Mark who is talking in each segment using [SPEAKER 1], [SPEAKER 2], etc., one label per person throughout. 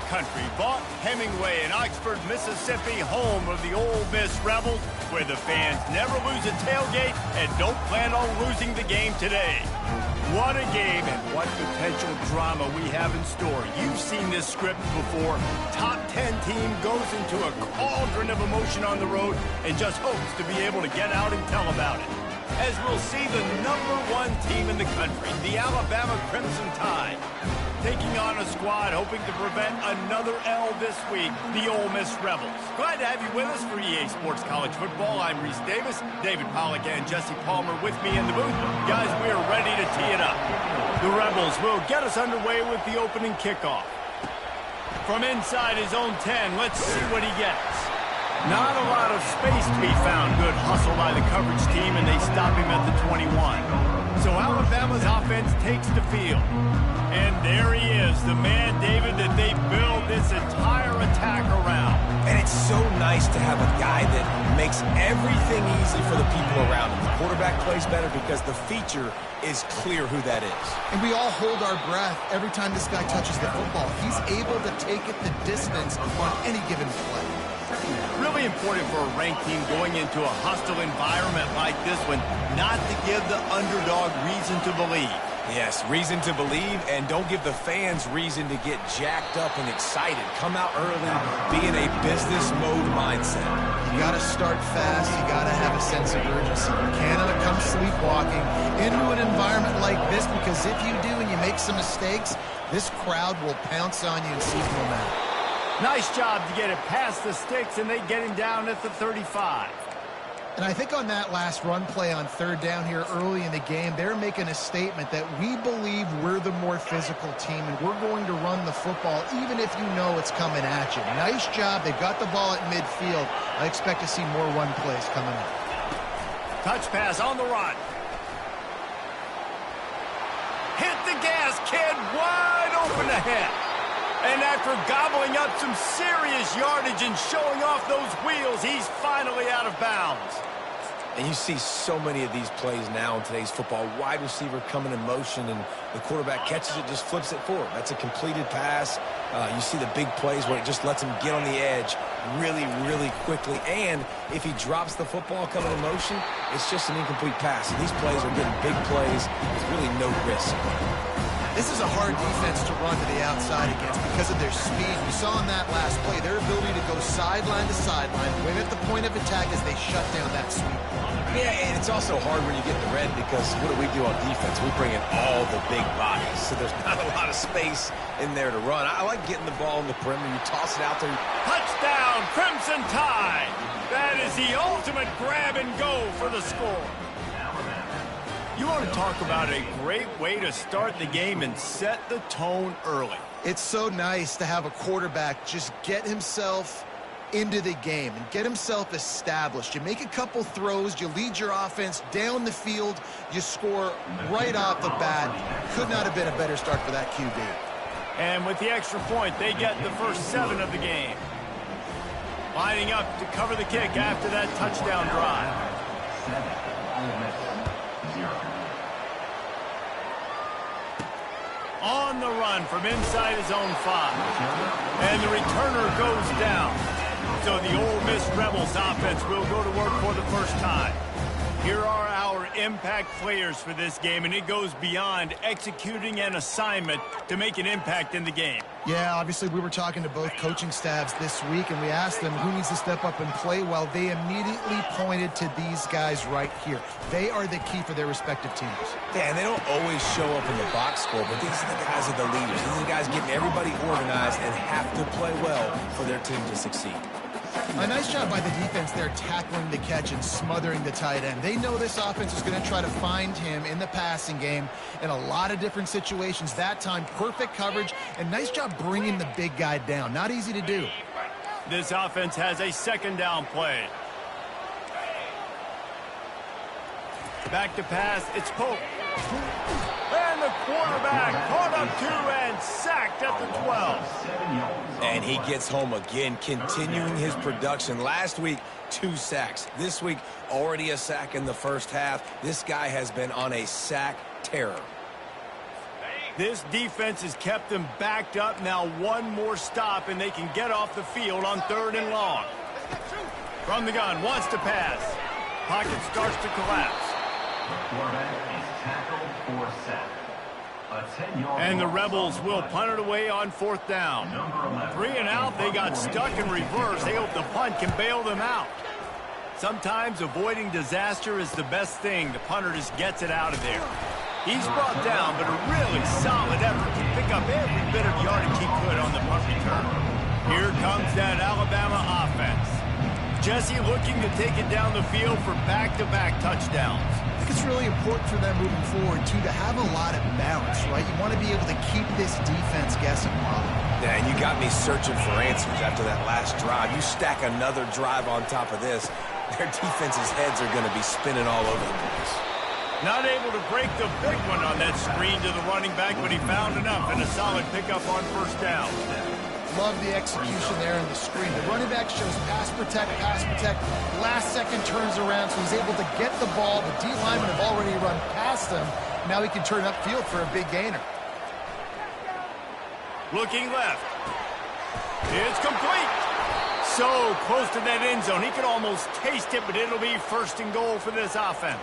[SPEAKER 1] country, Vaught Hemingway in Oxford, Mississippi, home of the Ole Miss Rebels, where the fans never lose a tailgate and don't plan on losing the game today. What a game and what potential drama we have in store. You've seen this script before. Top 10 team goes into a cauldron of emotion on the road and just hopes to be able to get out and tell about it. As we'll see the #1 team in the country, the Alabama Crimson Tide, taking on a squad hoping to prevent another L this week, the Ole Miss Rebels. Glad to have you with us for EA Sports College Football. I'm Reese Davis, David Pollack and Jesse Palmer with me in the booth. Guys, we are ready to tee it up. The Rebels will get us underway with the opening kickoff. From inside his own 10, let's see what he gets. Not a lot of space to be found. Good hustle by the coverage team, and they stop him at the 21. So Alabama's offense takes the field. And there he is, the man, David, that they build this entire attack around.
[SPEAKER 2] And it's so nice to have a guy that makes everything easy for the people around him. The quarterback plays better because the feature is clear who that is.
[SPEAKER 3] And we all hold our breath every time this guy touches the football. He's able to take it the distance on any given play.
[SPEAKER 1] Really important for a ranked team going into a hostile environment like this one, not to give the underdog reason to believe.
[SPEAKER 2] Yes, reason to believe, and don't give the fans reason to get jacked up and excited. Come out early, be in a business mode mindset.
[SPEAKER 3] You got to start fast. You got to have a sense of urgency. You can't come sleepwalking into an environment like this, because if you do and you make some mistakes, this crowd will pounce on you and seize momentum.
[SPEAKER 1] Nice job to get it past the sticks, and they get him down at the 35.
[SPEAKER 3] And I think on that last run play on third down here early in the game, they're making a statement that we believe we're the more physical team, and we're going to run the football even if you know it's coming at you. Nice job. They've got the ball at midfield. I expect to see more run plays coming up.
[SPEAKER 1] Touch pass on the run. Hit the gas, kid. Wide open ahead. And after gobbling up some serious yardage and showing off those wheels, he's finally out of bounds.
[SPEAKER 2] And you see so many of these plays now in today's football. Wide receiver coming in motion, and the quarterback catches it, just flips it forward. That's a completed pass. You see the big plays where it just lets him get on the edge really, really quickly. And if he drops the football coming in motion, it's just an incomplete pass. And these plays are getting big plays with really no risk.
[SPEAKER 3] This is a hard defense to run to the outside against because of their speed. We saw in that last play their ability to go sideline to sideline, win at the point of attack as they shut down that sweep.
[SPEAKER 2] Yeah, and it's also hard when you get the red, because what do we do on defense? We bring in all the big bodies, so there's not a lot of space in there to run. I like getting the ball in the perimeter. You toss it out there.
[SPEAKER 1] Touchdown, Crimson Tide! That is the ultimate grab and go for the score. You want to talk about a great way to start the game and set the tone early.
[SPEAKER 3] It's so nice to have a quarterback just get himself into the game and get himself established. You make a couple throws, you lead your offense down the field, you score right off the bat. Could not have been a better start for that QB.
[SPEAKER 1] And with the extra point, they get the first 7 of the game. Lining up to cover the kick after that touchdown drive. On the run from inside his own 5. And the returner goes down. So the Ole Miss Rebels offense will go to work for the first time. Here are our impact players for this game, and it goes beyond executing an assignment to make an impact in the game.
[SPEAKER 3] Yeah, obviously we were talking to both coaching staffs this week, and we asked them who needs to step up and play well. They immediately pointed to these guys right here. They are the key for their respective teams.
[SPEAKER 2] Yeah, and they don't always show up in the box score, but these are the guys that are the leaders. These are the guys getting everybody organized and have to play well for their team to succeed.
[SPEAKER 3] A nice job by the defense there tackling the catch and smothering the tight end. They know this offense is going to try to find him in the passing game in a lot of different situations. That time, perfect coverage, and nice job bringing the big guy down. Not easy to do.
[SPEAKER 1] This offense has a second down play. Back to pass, it's Pope. And the quarterback caught up 2 and sacked at the 12.
[SPEAKER 2] And he gets home again, continuing his production. Last week, 2 sacks. This week, already a sack in the first half. This guy has been on a sack terror.
[SPEAKER 1] This defense has kept them backed up. Now one more stop, and they can get off the field on 3rd and long. From the gun, wants to pass. Pocket starts to collapse.
[SPEAKER 4] Quarterback is tackled for sack.
[SPEAKER 1] And the Rebels will punt it away on 4th down. 3 and out, they got stuck in reverse. They hope the punt can bail them out. Sometimes avoiding disaster is the best thing. The punter just gets it out of there. He's brought down, but a really solid effort to pick up every bit of yardage he could on the punt return. Here comes that Alabama offense. Jesse looking to take it down the field for back-to-back touchdowns.
[SPEAKER 3] I think it's really important for them moving forward, too, to have a lot of balance, right? You want to be able to keep this defense guessing.
[SPEAKER 2] Yeah, and you got me searching for answers after that last drive. You stack another drive on top of this, their defense's heads are going to be spinning all over the place.
[SPEAKER 1] Not able to break the big one on that screen to the running back, but he found enough and a solid pickup on 1st down.
[SPEAKER 3] Love the execution there in the screen. The running back shows pass protect, pass protect. Last second turns around, so he's able to get the ball. The D linemen have already run past him. Now he can turn upfield for a big gainer.
[SPEAKER 1] Looking left. It's complete. So close to that end zone. He could almost taste it, but it'll be 1st and goal for this offense.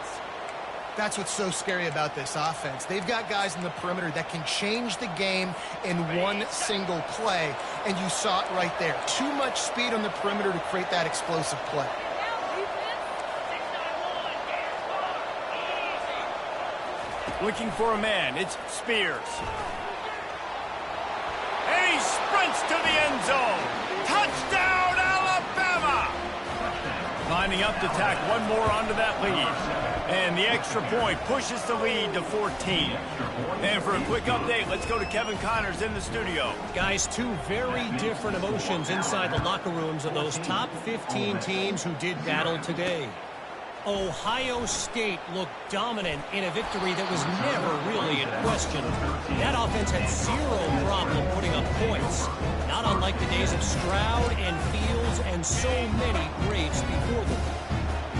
[SPEAKER 3] That's what's so scary about this offense. They've got guys in the perimeter that can change the game in one single play, and you saw it right there. Too much speed on the perimeter to create that explosive play.
[SPEAKER 1] Looking for a man. It's Spears. And he sprints to the end zone. Touchdown, Alabama! Lining up to tack one more onto that lead. And the extra point pushes the lead to 14. And for a quick update, let's go to Kevin Connors in the studio.
[SPEAKER 5] Guys, 2 very different emotions inside the locker rooms of those top 15 teams who did battle today. Ohio State looked dominant in a victory that was never really in question. That offense had 0 problem putting up points, not unlike the days of Stroud and Fields and so many greats before them.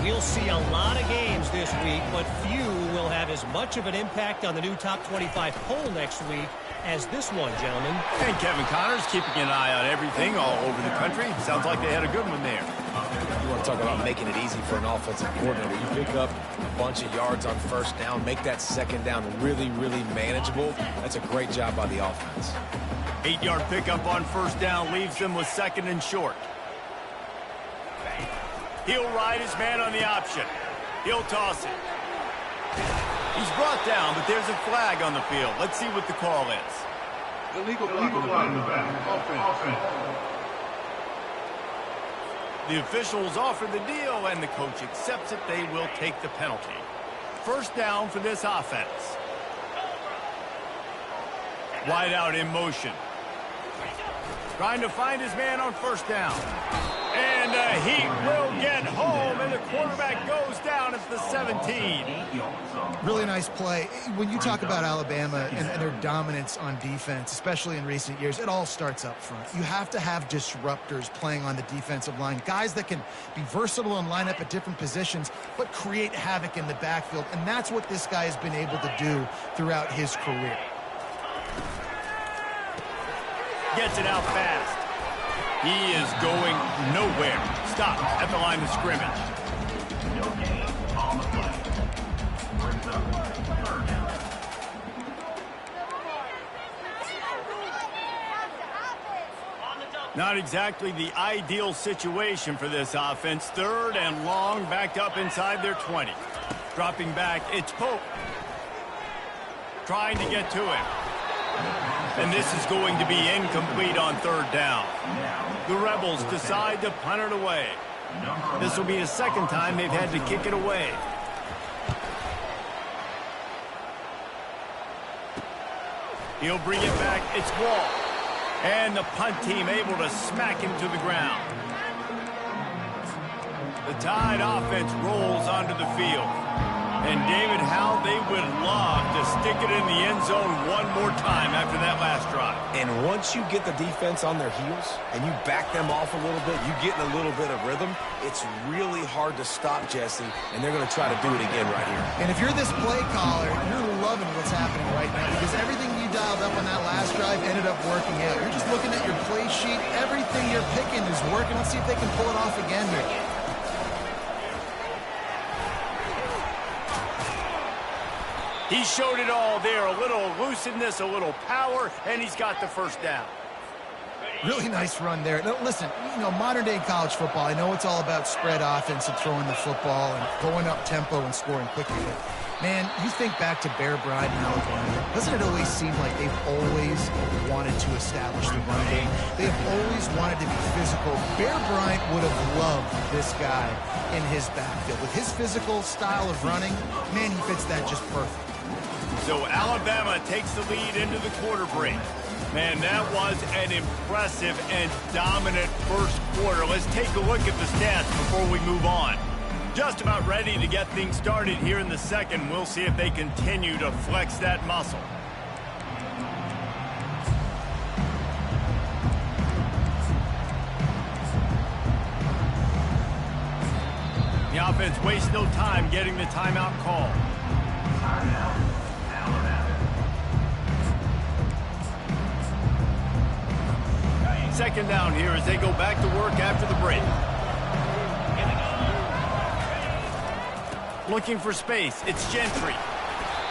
[SPEAKER 5] We'll see a lot of games this week, but few will have as much of an impact on the new top 25 poll next week as this one, gentlemen.
[SPEAKER 1] And Kevin Connors keeping an eye on everything all over the country. Sounds like they had a good one there.
[SPEAKER 2] You want to talk about making it easy for an offensive coordinator. You pick up a bunch of yards on 1st down, make that 2nd down really, really manageable. That's a great job by the offense.
[SPEAKER 1] 8-yard pickup on 1st down leaves them with 2nd and short. He'll ride his man on the option. He'll toss it. He's brought down, but there's a flag on the field. Let's see what the call is.
[SPEAKER 4] Illegal flag in the back. Offense.
[SPEAKER 1] The officials offer the deal, and the coach accepts it. They will take the penalty. 1st down for this offense. Wide out in motion. Trying to find his man on 1st down. And he will get home, and the quarterback goes down at the 17.
[SPEAKER 3] Really nice play. When you talk about Alabama and their dominance on defense, especially in recent years, it all starts up front. You have to have disruptors playing on the defensive line, guys that can be versatile and line up at different positions, but create havoc in the backfield, and that's what this guy has been able to do throughout his career.
[SPEAKER 1] Gets it out fast. He is going nowhere. Stop at the line of scrimmage.
[SPEAKER 4] No gain on the play. Brings up 3rd down.
[SPEAKER 1] Not exactly the ideal situation for this offense. 3rd and long, backed up inside their 20. Dropping back, it's Pope. Trying to get to him. And this is going to be incomplete on 3rd down. The Rebels decide to punt it away. This will be the 2nd time they've had to kick it away. He'll bring it back. It's Wall. And the punt team able to smack him to the ground. The Tide offense rolls onto the field. And David, how they would love to stick it in the end zone one more time after that last drive.
[SPEAKER 2] And once you get the defense on their heels and you back them off a little bit, you get in a little bit of rhythm, it's really hard to stop, Jesse, and they're going to try to do it again right here.
[SPEAKER 3] And if you're this play caller, you're loving what's happening right now because everything you dialed up on that last drive ended up working out. You're just looking at your play sheet. Everything you're picking is working. Let's see if they can pull it off again here.
[SPEAKER 1] He showed it all there. A little elusiveness, a little power, and he's got the first down.
[SPEAKER 3] Really nice run there. Now, listen, modern-day college football, I know it's all about spread offense and throwing the football and going up tempo and scoring quickly. But, man, you think back to Bear Bryant in Alabama. Doesn't it always seem like they've always wanted to establish the run game? They have always wanted to be physical. Bear Bryant would have loved this guy in his backfield. With his physical style of running, man, he fits that just perfect.
[SPEAKER 1] So Alabama takes the lead into the quarter break. Man, that was an impressive and dominant first quarter. Let's take a look at the stats before we move on. Just about ready to get things started here in the second. We'll see if they continue to flex that muscle. The offense wastes no time getting the timeout call. Second down here as they go back to work after the break. Looking for space. It's Gentry.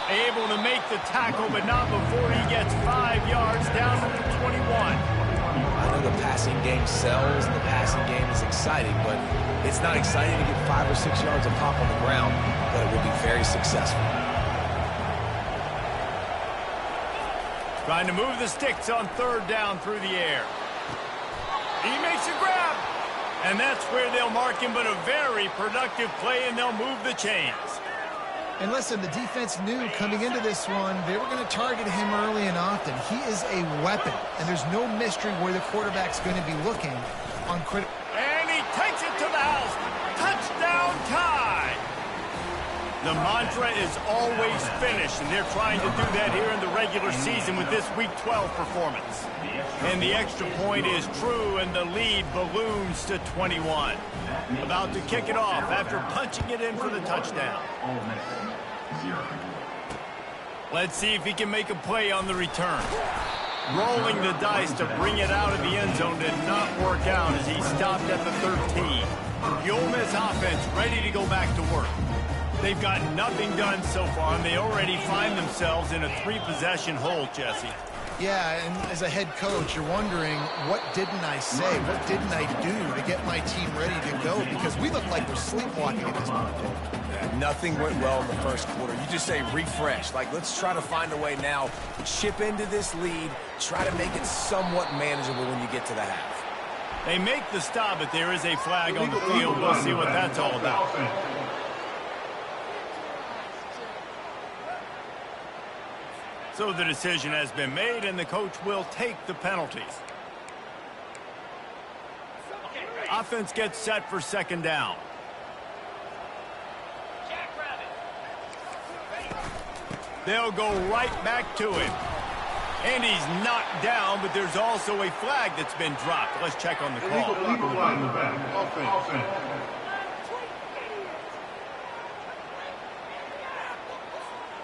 [SPEAKER 1] Able to make the tackle, but not before he gets 5 yards down to the 21.
[SPEAKER 2] I know the passing game sells and the passing game is exciting, but it's not exciting to get 5 or 6 yards of pop on the ground, but it will be very successful.
[SPEAKER 1] Trying to move the sticks on third down through the air. He makes a grab, and that's where they'll mark him, but a very productive play, and they'll move the chains.
[SPEAKER 3] And listen, the defense knew coming into this one, they were going to target him early and often. He is a weapon, and there's no mystery where the quarterback's going to be looking on critical.
[SPEAKER 1] And he takes it to the house. Touchdown tie. The mantra is always finish, and they're trying to do that here in the regular season with this Week 12 performance. And the extra point is true, and the lead balloons to 21. About to kick it off after punching it in for the touchdown. Let's see if he can make a play on the return. Rolling the dice to bring it out of the end zone did not work out as he stopped at the 13. The Ole Miss offense ready to go back to work. They've got nothing done so far, and they already find themselves in a 3-possession hole, Jesse.
[SPEAKER 3] Yeah, and as a head coach, you're wondering, what didn't I say? What didn't I do to get my team ready to go? Because we look like we're sleepwalking at this point.
[SPEAKER 2] Yeah, nothing went well in the first quarter. You just say refresh. Like, let's try to find a way now, chip into this lead, try to make it somewhat manageable when you get to the half.
[SPEAKER 1] They make the stop, but there is a flag on the field. We'll see what that's all about. So the decision has been made, and the coach will take the penalty. Offense gets set for second down. They'll go right back to him. And he's knocked down, but there's also a flag that's been dropped. Let's check on the call.
[SPEAKER 4] Illegal flag in the back. Offense.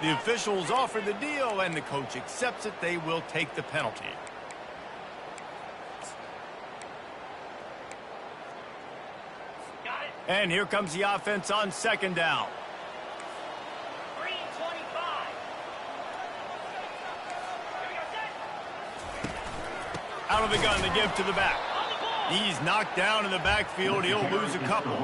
[SPEAKER 1] The officials offer the deal, and the coach accepts it. They will take the penalty. And here comes the offense on second down. Out of the gun to give to the back. He's knocked down in the backfield. He'll lose a couple.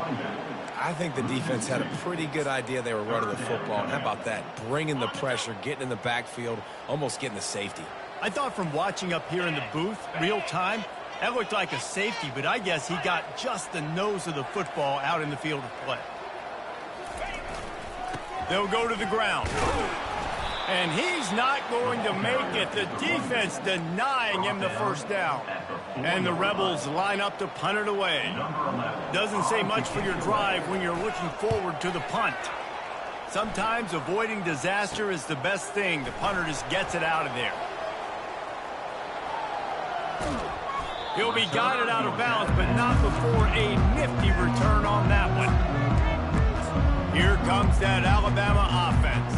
[SPEAKER 2] I think the defense had a pretty good idea they were running the football. How about that? Bringing the pressure, getting in the backfield, almost getting the safety.
[SPEAKER 1] I thought from watching up here in the booth, real time, that looked like a safety, but I guess he got just the nose of the football out in the field of play. They'll go to the ground. And he's not going to make it. The defense denying him the first down. And the Rebels line up to punt it away. Doesn't say much for your drive when you're looking forward to the punt. Sometimes avoiding disaster is the best thing. The punter just gets it out of there. He'll be guided out of bounds, but not before a nifty return on that one. Here comes that Alabama offense.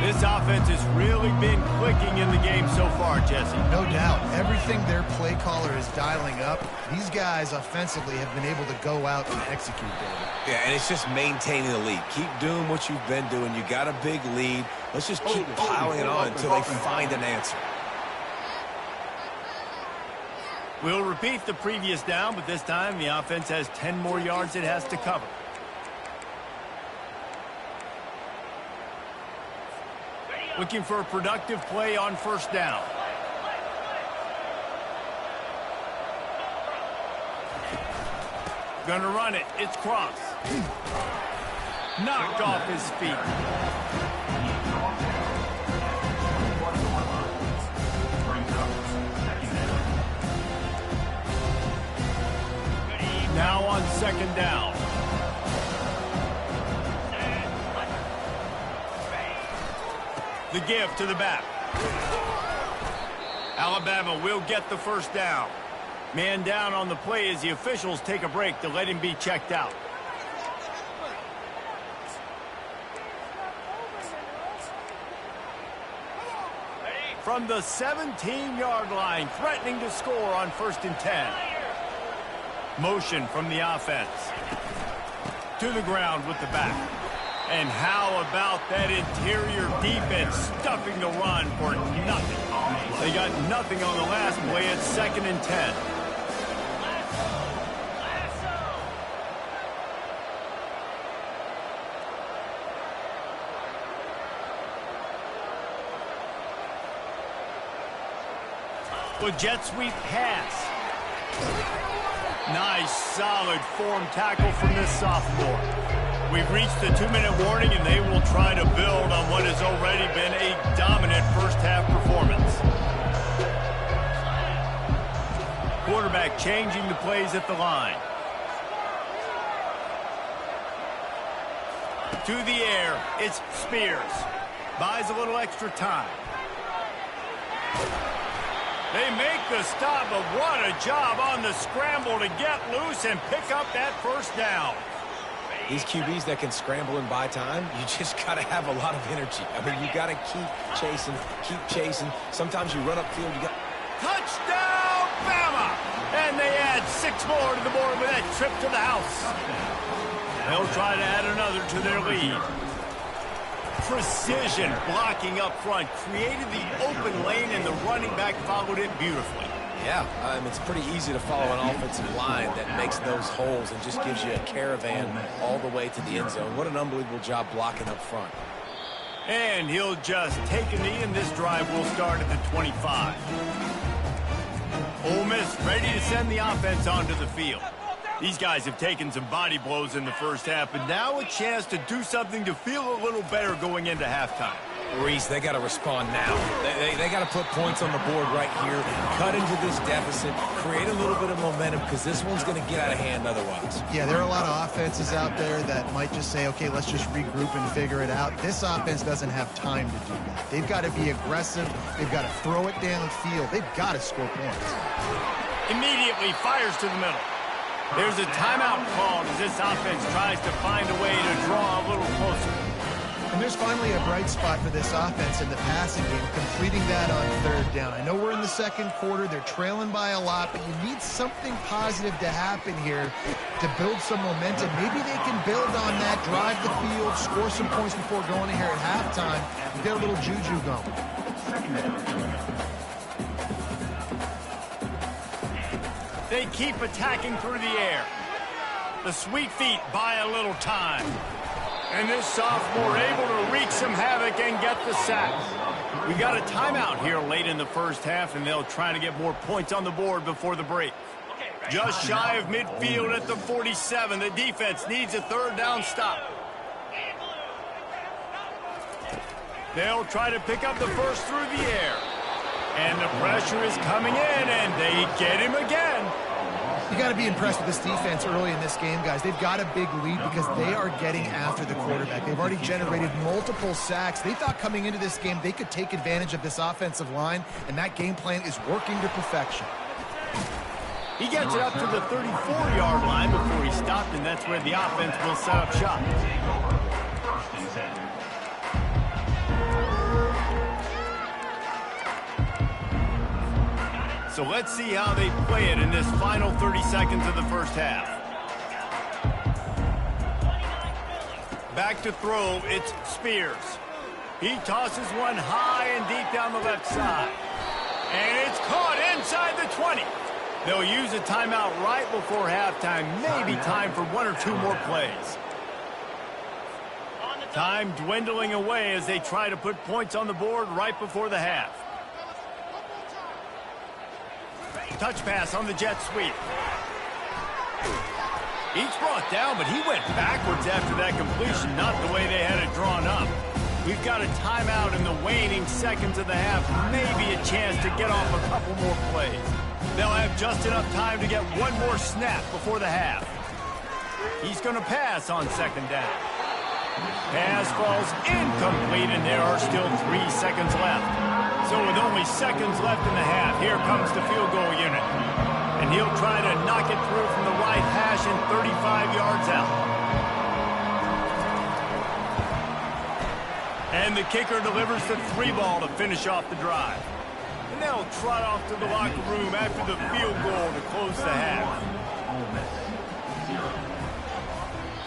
[SPEAKER 1] This offense has really been clicking in the game so far, Jesse.
[SPEAKER 3] No doubt. Everything their play caller is dialing up, these guys offensively have been able to go out and execute, David.
[SPEAKER 2] Yeah, and it's just maintaining the lead. Keep doing what you've been doing. You got a big lead. Let's just keep piling it on until they find an answer.
[SPEAKER 1] We'll repeat the previous down, but this time the offense has 10 more yards it has to cover. Looking for a productive play on first down. Gonna run it. It's Cross. Knocked off his feet. Now on second down. The give to the back. Alabama will get the first down. Man down on the play as the officials take a break to let him be checked out. From the 17-yard line, threatening to score on 1st and 10. Motion from the offense. To the ground with the back. And how about that interior defense stuffing the run for nothing? They got nothing on the last play at 2nd and 10. With jet sweep pass. Nice, solid form tackle from this sophomore. We've reached the 2-minute warning, and they will try to build on what has already been a dominant first-half performance. Quarterback changing the plays at the line. To the air, it's Spears. Buys a little extra time. They make the stop, but what a job on the scramble to get loose and pick up that first down.
[SPEAKER 2] These QBs that can scramble and buy time, you just got to have a lot of energy. I mean, you got to keep chasing. Sometimes you run upfield, you got...
[SPEAKER 1] Touchdown, Bama! And they add 6 more to the board with that trip to the house. They'll try to add another to their lead. Precision blocking up front created the open lane, and the running back followed it beautifully.
[SPEAKER 2] Yeah, it's pretty easy to follow an offensive line that makes those holes and just gives you a caravan all the way to the end zone. What an unbelievable job blocking up front.
[SPEAKER 1] And he'll just take a knee, and this drive will start at the 25. Ole Miss ready to send the offense onto the field. These guys have taken some body blows in the first half, but now a chance to do something to feel a little better going into halftime.
[SPEAKER 2] Reese, they got to respond now. They got to put points on the board right here, cut into this deficit, create a little bit of momentum, because this one's going to get out of hand otherwise.
[SPEAKER 3] Yeah, there are a lot of offenses out there that might just say, okay, let's just regroup and figure it out. This offense doesn't have time to do that. They've got to be aggressive. They've got to throw it downfield. They've got to score points.
[SPEAKER 1] Immediately fires to the middle. There's a timeout called as this offense tries to find a way to draw a little closer.
[SPEAKER 3] And there's finally a bright spot for this offense in the passing game, completing that on 3rd down. I know we're in the 2nd quarter. They're trailing by a lot, but you need something positive to happen here to build some momentum. Maybe they can build on that, drive the field, score some points before going in here at halftime, and get a little juju going.
[SPEAKER 1] They keep attacking through the air. The sweet feet buy a little time. And this sophomore able to wreak some havoc and get the sack. We got a timeout here late in the first half, and they'll try to get more points on the board before the break. Just shy of midfield at the 47. The defense needs a 3rd down stop. They'll try to pick up the first through the air. And the pressure is coming in, and they get him again.
[SPEAKER 3] You got to be impressed with this defense early in this game, guys. They've got a big lead because they are getting after the quarterback. They've already generated multiple sacks. They thought coming into this game they could take advantage of this offensive line, and that game plan is working to perfection.
[SPEAKER 1] He gets it up to the 34-yard line before he stopped, and that's where the offense will set up shop. So let's see how they play it in this final 30 seconds of the first half. Back to throw, it's Spears. He tosses one high and deep down the left side. And it's caught inside the 20. They'll use a timeout right before halftime. Maybe time for one or two more plays. Time dwindling away as they try to put points on the board right before the half. Touch pass on the jet sweep. Each brought down, but he went backwards after that completion, not the way they had it drawn up. We've got a timeout in the waning seconds of the half. Maybe a chance to get off a couple more plays. They'll have just enough time to get one more snap before the half. He's going to pass on second down. Pass falls incomplete, and there are still 3 seconds left. So with only seconds left in the half, here comes the field goal unit. And he'll try to knock it through from the right hash and 35 yards out. And the kicker delivers the 3-ball to finish off the drive. And they'll trot off to the locker room after the field goal to close the half.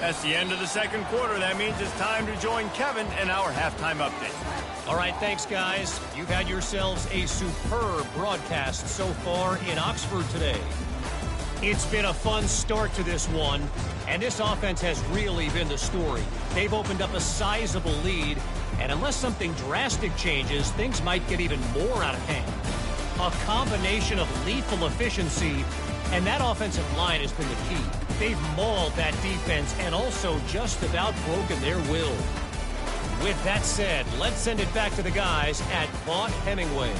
[SPEAKER 1] That's the end of the second quarter. That means it's time to join Kevin in our halftime update.
[SPEAKER 5] All right, thanks, guys. You've had yourselves a superb broadcast so far in Oxford today. It's been a fun start to this one, and this offense has really been the story. They've opened up a sizable lead, and unless something drastic changes, things might get even more out of hand. A combination of lethal efficiency, and that offensive line has been the key. They've mauled that defense and also just about broken their will. With that said, let's send it back to the guys at Vaught-Hemingway.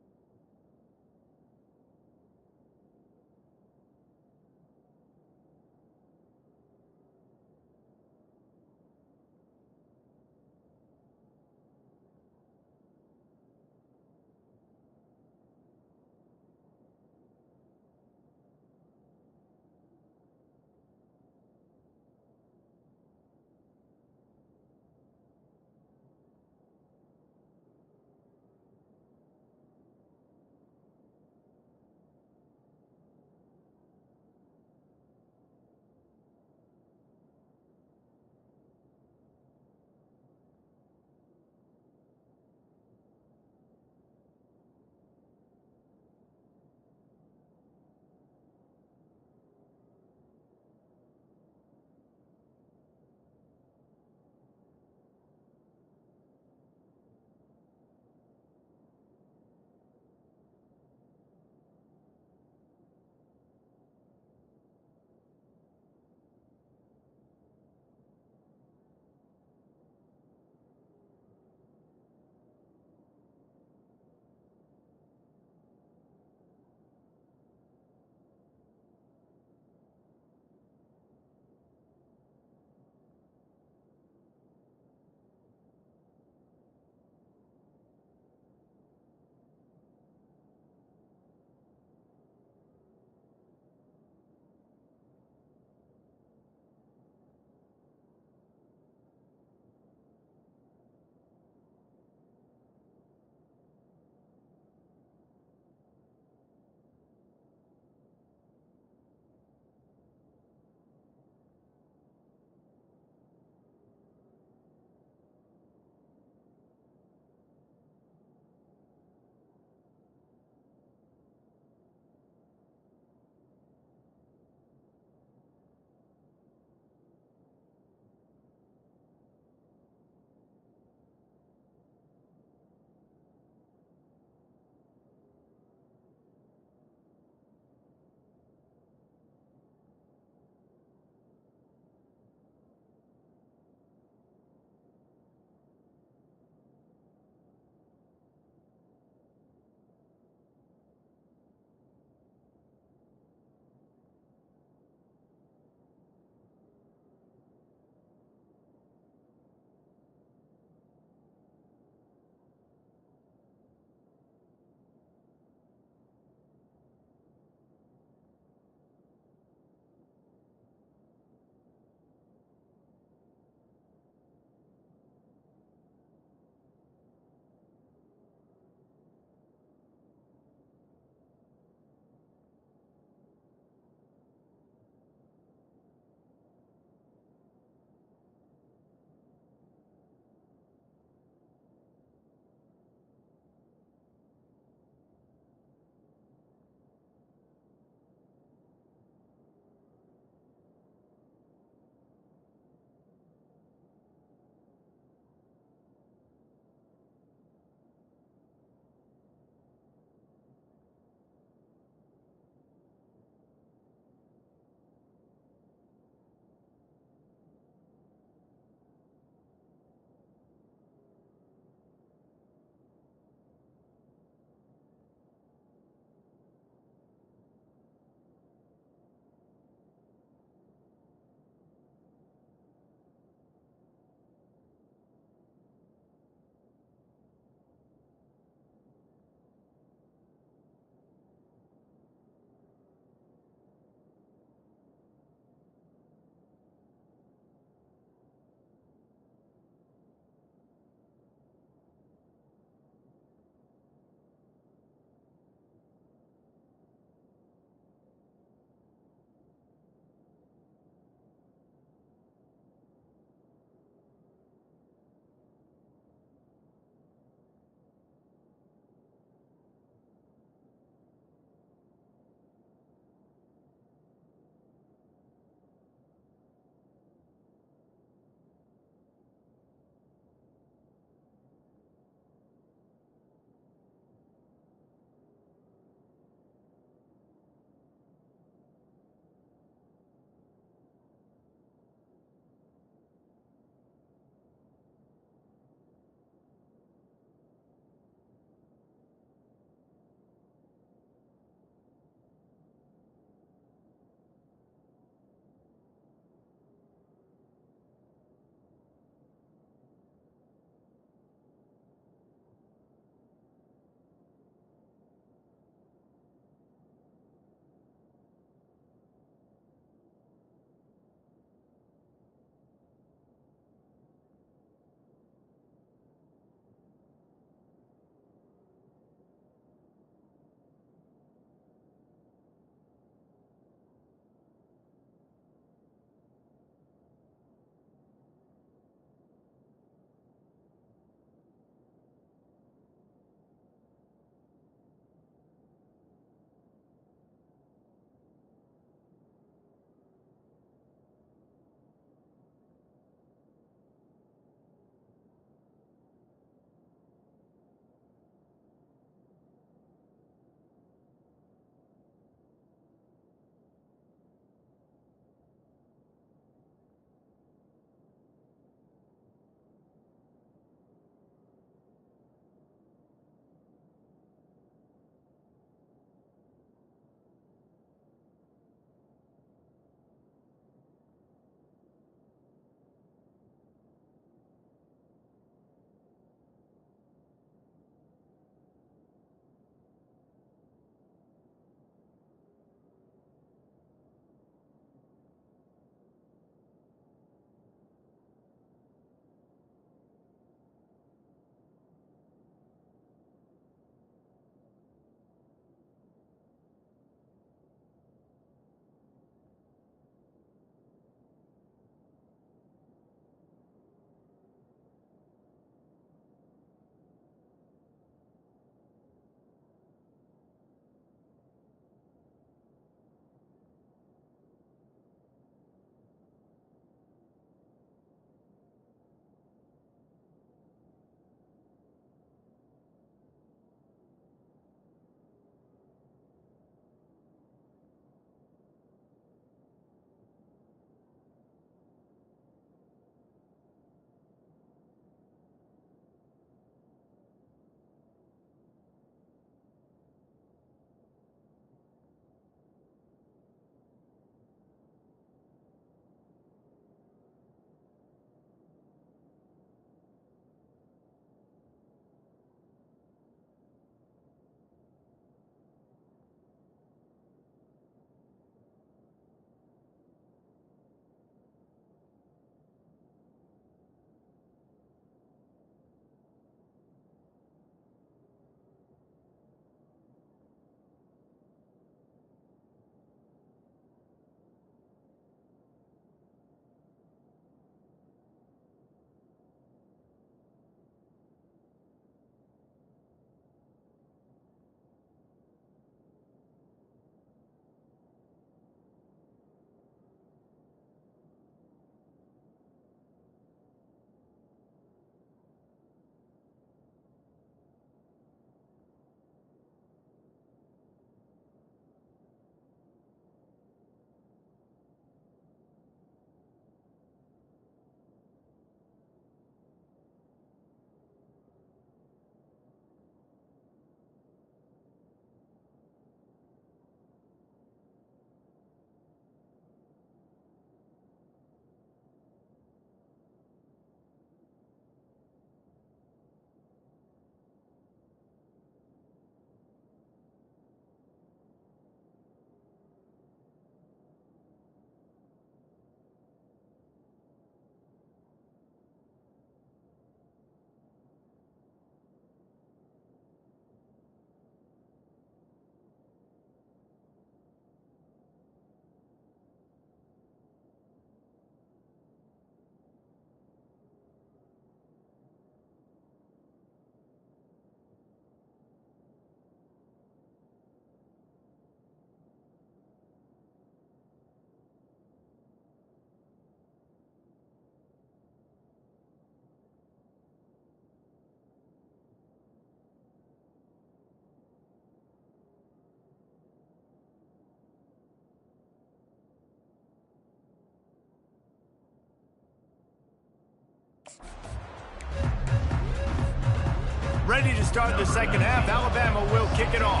[SPEAKER 1] Ready to start the second half. Alabama will kick it off.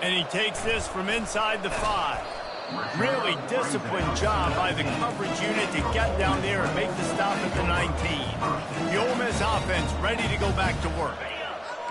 [SPEAKER 1] And he takes this from inside the 5. Really disciplined job by the coverage unit to get down there and make the stop at the 19. The Ole Miss offense ready to go back to work.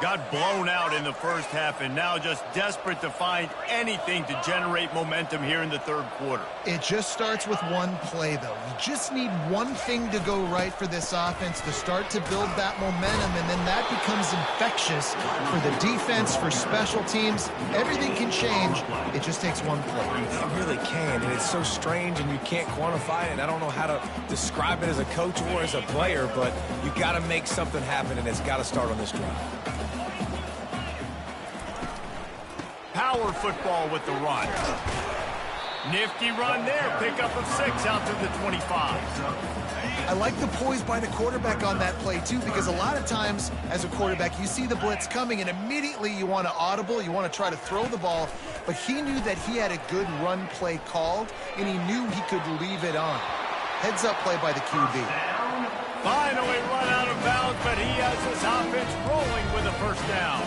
[SPEAKER 1] Got blown out in the first half and now just desperate to find anything to generate momentum here in the third quarter.
[SPEAKER 3] It just starts with one play, though. You just need one thing to go right for this offense to start to build that momentum, and then that becomes infectious for the defense, for special teams. Everything can change. It just takes one play.
[SPEAKER 2] It really can, and it's so strange, and you can't quantify it. And I don't know how to describe it as a coach or as a player, but you got to make something happen, and it's got to start on this drive.
[SPEAKER 1] Power football with the run. Nifty run there. Pickup of 6 out to the 25.
[SPEAKER 3] I like the poise by the quarterback on that play, too, because a lot of times as a quarterback, you see the blitz coming, and immediately you want to audible, you want to try to throw the ball, but he knew that he had a good run play called, and he knew he could leave it on. Heads-up play by the QB.
[SPEAKER 1] Finally run out of bounds, but he has his offense rolling with a first down.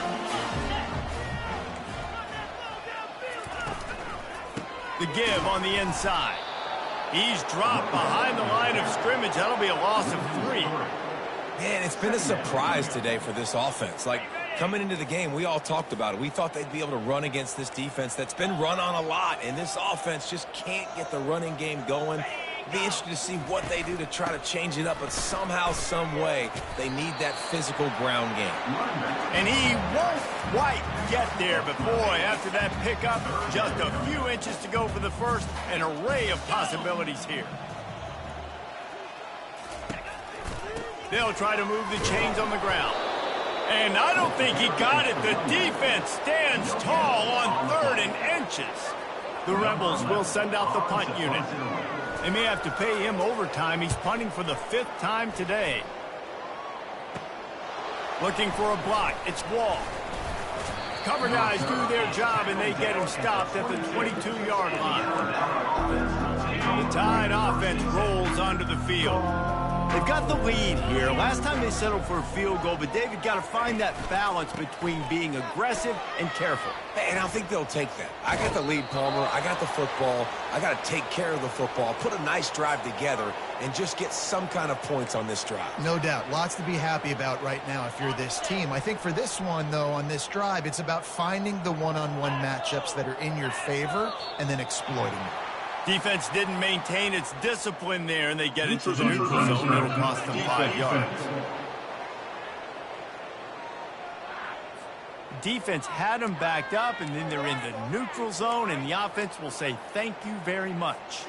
[SPEAKER 1] The give on the inside. He's dropped behind the line of scrimmage. That'll be a loss of 3.
[SPEAKER 2] Man, it's been a surprise today for this offense. Like, coming into the game, we all talked about it. We thought they'd be able to run against this defense that's been run on a lot, and this offense just can't get the running game going. Be interested to see what they do to try to change it up, but somehow, some way, they need that physical ground game.
[SPEAKER 1] And he won't quite get there, but boy, after that pickup, just a few inches to go for the first, an array of possibilities here. They'll try to move the chains on the ground. And I don't think he got it. The defense stands tall on 3rd and inches. The Rebels will send out the punt unit. They may have to pay him overtime. He's punting for the 5th time today. Looking for a block. It's Wall. Cover guys do their job, and they get him stopped at the 22-yard line. The Tide offense rolls onto the field. They've got the lead here. Last time they settled for a field goal, but David got to find that balance between being aggressive and careful.
[SPEAKER 2] And I think they'll take that. I got the lead, Palmer. I got the football. I got to take care of the football, put a nice drive together, and just get some kind of points on this drive.
[SPEAKER 3] No doubt. Lots to be happy about right now if you're this team. I think for this one, though, on this drive, it's about finding the one-on-one matchups that are in your favor and then exploiting them.
[SPEAKER 1] Defense didn't maintain its discipline there, and they get into the neutral zone. That'll cost them 5 yards. Defense had them backed up, and then they're in the neutral zone, and the offense will say thank you very much.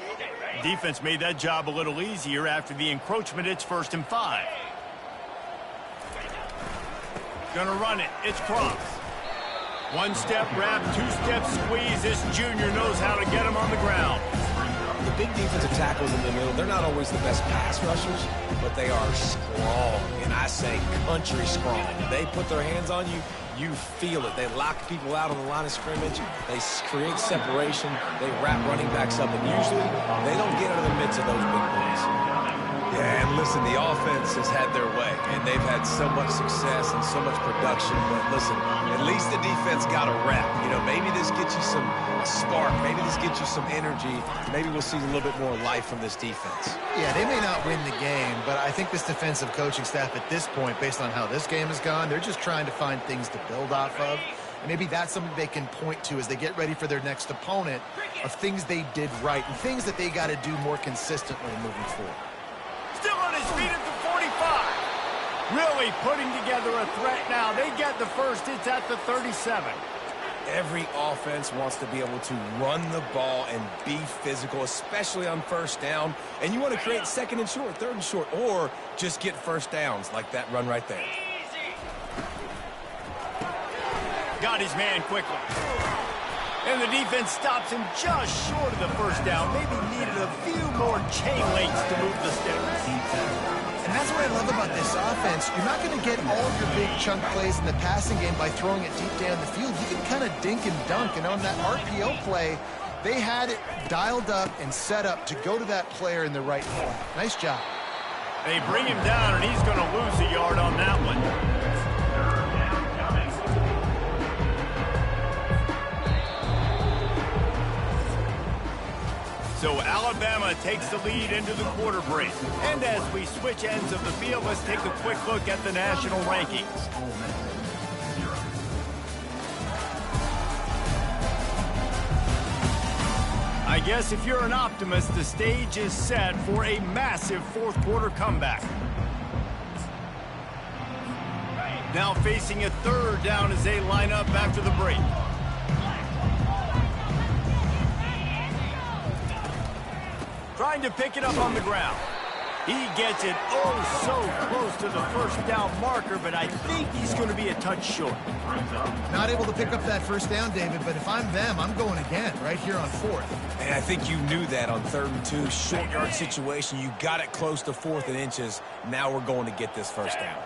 [SPEAKER 1] Defense made that job a little easier after the encroachment. It's 1st and 5. Gonna run it. It's Cross. 1-step wrap, 2-step squeeze. This junior knows how to get him on the ground.
[SPEAKER 2] The big defensive tackles in the middle, they're not always the best pass rushers, but they are strong, and I say country strong. They put their hands on you, you feel it. They lock people out on the line of scrimmage. They create separation. They wrap running backs up, and usually they don't get out of the midst of those big plays. Yeah, and listen, the offense has had their way, and they've had so much success and so much production. But listen, at least the defense got a rep. You know, maybe this gets you a spark. Maybe this gets you some energy. Maybe we'll see a little bit more life from this defense.
[SPEAKER 3] Yeah, they may not win the game, but I think this defensive coaching staff at this point, based on how this game has gone, they're just trying to find things to build off of. And maybe that's something they can point to as they get ready for their next opponent of things they did right and things that they got to do more consistently moving forward.
[SPEAKER 1] Still on his feet at the 45. Really putting together a threat now. They get the first. It's at the 37.
[SPEAKER 2] Every offense wants to be able to run the ball and be physical, especially on 1st down. And you want to create 2nd and short, 3rd and short, or just get 1st downs like that run right there.
[SPEAKER 1] Got his man quickly. And the defense stops him just short of the 1st down. Maybe needed a few more chain links to move the sticks.
[SPEAKER 3] And that's what I love about this offense. You're not going to get all of your big chunk plays in the passing game by throwing it deep down the field. You can kind of dink and dunk. And on that RPO play, They had it dialed up and set up to go to that player in the right flat. Nice job.
[SPEAKER 1] They bring him down, and he's going to lose a yard on that one. So Alabama takes the lead into the quarter break. And as we switch ends of the field, let's take a quick look at the national rankings. I guess if you're an optimist, the stage is set for a massive fourth quarter comeback. Now facing a third down as they line up after the break. Trying to pick it up on the ground. He gets it so close to the first down marker, but I think he's going to be a touch short.
[SPEAKER 3] Not able to pick up that first down, David, but if I'm them, I'm going again right here on fourth.
[SPEAKER 2] And I think you knew that on 3rd and 2, short yard situation. You got it close to 4th and inches. Now we're going to get this first down.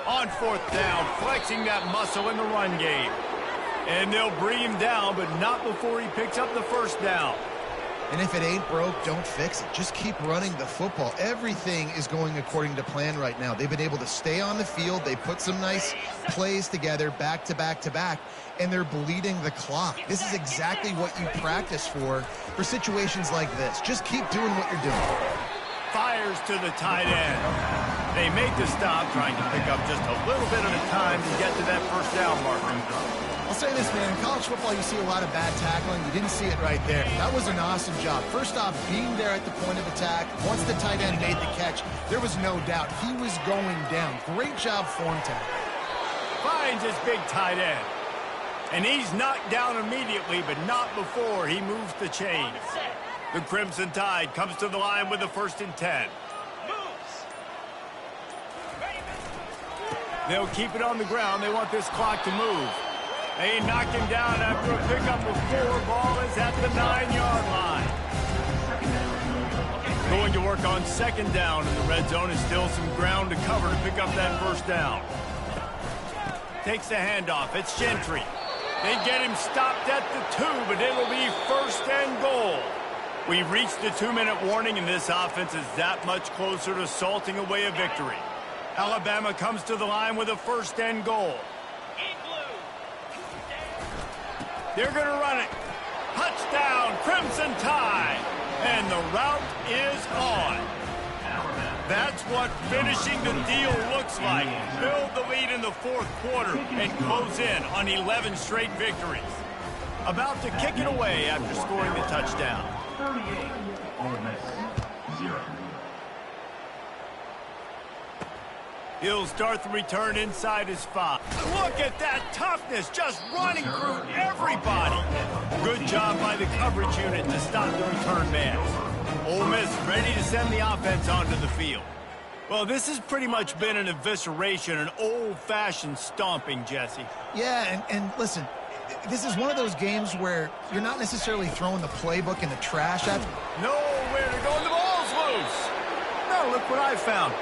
[SPEAKER 1] On 4th down, flexing that muscle in the run game. And they'll bring him down, but not before he picks up the first down.
[SPEAKER 3] And if it ain't broke, don't fix it. Just keep running the football. Everything is going according to plan right now. They've been able to stay on the field. They put some nice plays together back to back to back, and they're bleeding the clock. This is exactly what you practice for situations like this. Just keep doing what you're doing.
[SPEAKER 1] Fires to the tight end. They make the stop, trying to pick up just a little bit at a time to get to that first down marker.
[SPEAKER 3] I'll say this, man. In college football, you see a lot of bad tackling. You didn't see it right there. That was an awesome job. First off, being there at the point of attack. Once the tight end made the catch, there was no doubt he was going down. Great job form tackle.
[SPEAKER 1] Finds his big tight end. And he's knocked down immediately, but not before he moves the chains. The Crimson Tide comes to the line with a 1st and 10. They'll keep it on the ground. They want this clock to move. They knock him down after a pickup of 4. Ball is at the 9-yard line. Going to work on 2nd down in the red zone. Is still some ground to cover to pick up that first down. Takes the handoff. It's Gentry. They get him stopped at the 2, but it'll be 1st and goal. We've reached the 2-minute warning, and this offense is that much closer to salting away a victory. Alabama comes to the line with a 1st and goal. They're going to run it. Touchdown, Crimson Tide. And the route is on. That's what finishing the deal looks like. Build the lead in the 4th quarter and close in on 11 straight victories. About to kick it away after scoring the touchdown.
[SPEAKER 4] 38, Ole Miss, 0.
[SPEAKER 1] He'll start the return inside his 5. Look at that toughness, just running through everybody. Good job by the coverage unit to stop the return man. Ole Miss ready to send the offense onto the field. Well, this has pretty much been an evisceration, an old-fashioned stomping, Jesse.
[SPEAKER 3] Yeah, and listen, this is one of those games where you're not necessarily throwing the playbook in the trash.
[SPEAKER 1] Nowhere to go, and the ball's loose. Now look what I found.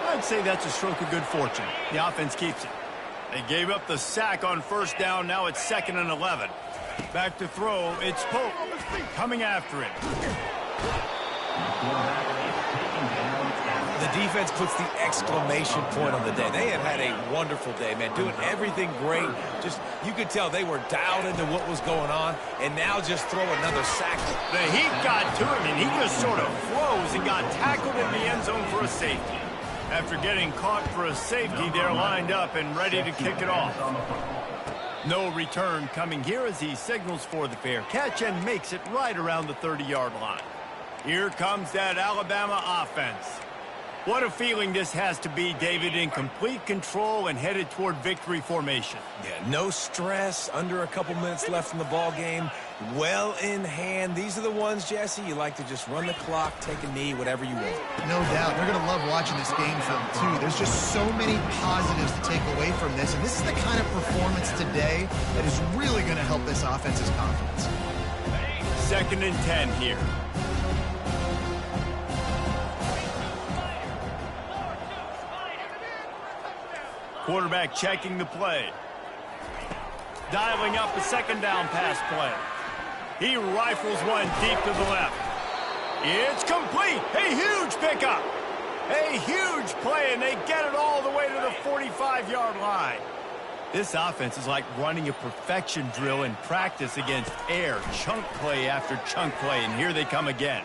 [SPEAKER 1] I'd say that's a stroke of good fortune. The offense keeps it. They gave up the sack on 1st down. Now it's 2nd and 11. Back to throw. It's Pope coming after it.
[SPEAKER 2] The defense puts the exclamation point on the day. They have had a wonderful day, man. Doing everything great. Just, you could tell they were dialed into what was going on, and now just throw another sack.
[SPEAKER 1] The heat got to him, and he just sort of froze and got tackled in the end zone for a safety. After getting caught for a safety, they're lined up and ready to kick it off. No return coming here as he signals for the fair catch and makes it right around the 30-yard line. Here comes that Alabama offense. What a feeling this has to be, David, in complete control and headed toward victory formation.
[SPEAKER 2] Yeah, no stress, under a couple minutes left in the ball game, well in hand. These are the ones, Jesse, you like to just run the clock, take a knee, whatever you want.
[SPEAKER 3] No doubt. They're going to love watching this game film, too. There's just so many positives to take away from this, and this is the kind of performance today that is really going to help this offense's confidence.
[SPEAKER 1] 2nd and 10 here. Quarterback checking the play. dialing up a second down pass play. He rifles one deep to the left. It's complete. A huge pickup. A huge play, and they get it all the way to the 45-yard line. This offense is like running a perfection drill in practice against air. Chunk play after chunk play, and here they come again.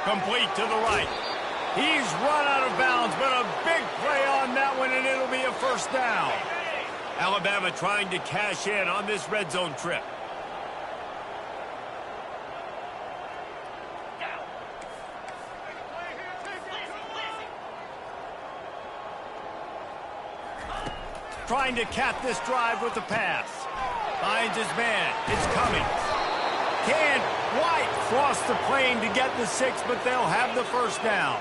[SPEAKER 1] Complete to the right. He's run out of bounds, but a big play on that one, and it'll be a first down. Alabama trying to cash in on this red zone trip. Trying to cap this drive with the pass. Finds his man. It's coming. Can't quite cross the plane to get the 6, but they'll have the first down.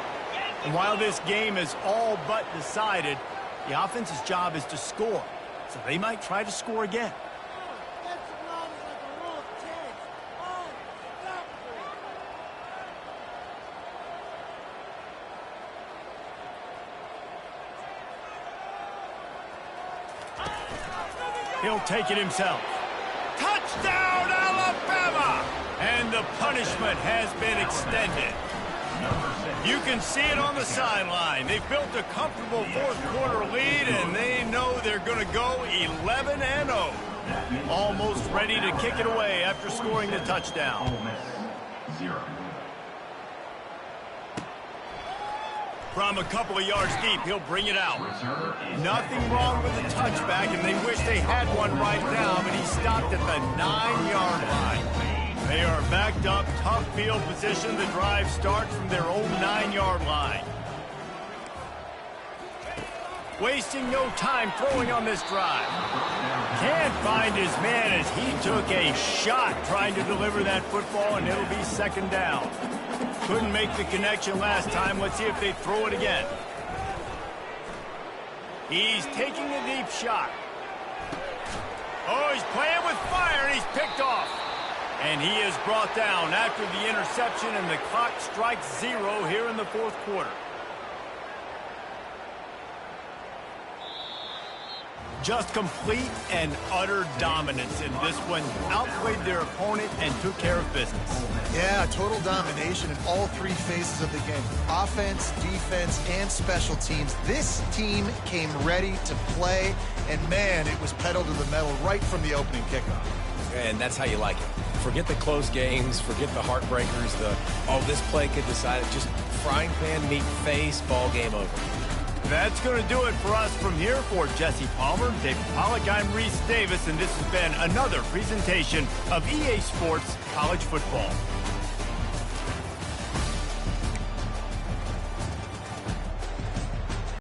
[SPEAKER 1] And while this game is all but decided, the offense's job is to score. So they might try to score again. He'll take it himself. Touchdown, Alabama! And the punishment has been extended. You can see it on the sideline. They've built a comfortable fourth-quarter lead, and they know they're going to go 11-0. Almost ready to kick it away after scoring the touchdown.
[SPEAKER 4] Ole Miss, 0.
[SPEAKER 1] From a couple of yards deep, he'll bring it out. Nothing wrong with the touchback, and they wish they had one right now, but he stopped at the 9-yard line. They are backed up, tough field position. The drive starts from their own 9-yard line. Wasting no time throwing on this drive. Can't find his man as he took a shot trying to deliver that football, and it'll be second down. Couldn't make the connection last time. Let's see if they throw it again. He's taking a deep shot. Oh, he's playing with fire, and he's picked off. And he is brought down after the interception, and the clock strikes 0 here in the fourth quarter. Just complete and utter dominance in this one. Outplayed their opponent and took care of business.
[SPEAKER 3] Yeah, total domination in all three phases of the game. Offense, defense, and special teams. This team came ready to play, and man, it was pedal to the metal right from the opening kickoff.
[SPEAKER 2] And that's how you like it. Forget the close games, forget the heartbreakers, this play could decide it. Just frying pan, meat face, ball game over.
[SPEAKER 1] That's going to do it for us from here. For Jesse Palmer, David Pollack, I'm Reese Davis, and this has been another presentation of EA Sports College Football.